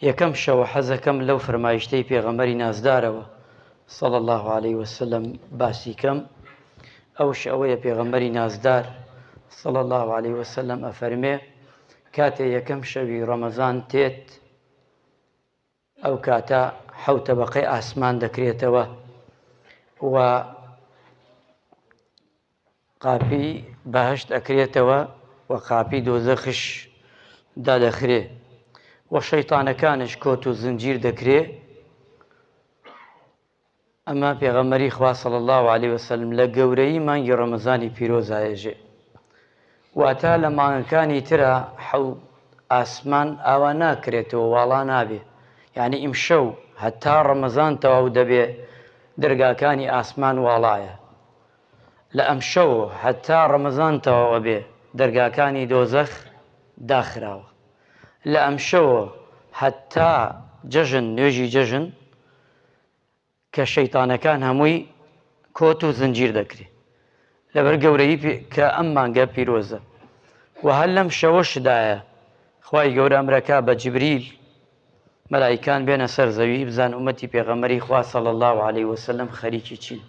یەکەم شەوە حەزەکەم لەو فەرمایشتەی پێغەمبەری نازدارەوە صلى الله عليه وسلم باسی کەم. ئەو شەوەیە پێغەمبەری نازدار صلى الله عليه وسلم ئەفەرمێ کاتێ یەکەم شەوی ڕەمەزان تێت ئەو کاتە حەوت تەبەقەی ئاسمان دەکرێتەوە و قاپی بەهەشت ئەکرێتەوە و قاپی دۆزەخش دادەخرێ و شەیتانەکانش کۆت و زنجیر دەکرێ. ئەمە پێغەمبەری خوا صلی الله عليه وسلم لە گەورەی مانگی ڕەمەزانی پیرۆزایەژێ. واتە لە مانگەکانی ترە حەوت ئاسمان ئاوا ناکرێتەوە، واڵا نابێ. یعنی ئیمشەو هەتا ڕەمەزان تەواو دەبێ دەرگاکانی ئاسمان واڵایە، لە ئەمشەوە هەتا ڕەمەزان تەواوە بێ دەرگاکانی دۆزەخ داخراوە، لە ئەمشەوە هەتا جەژن نوێژی جەژن کە شەیتانەکان هەمووی کۆت و زنجیر دەکرێت لەبەر گەورەی کە ئەم مانگە پیرۆزە. و هەر لەم شەوەشدایە خوای گەورە ئەمرەکە بە جیبریل مەلایکان بێنە سەر زەوی بزان ئومەتی پێغەمبەری خوا صلی الله عليه وسلم خەریکی چین.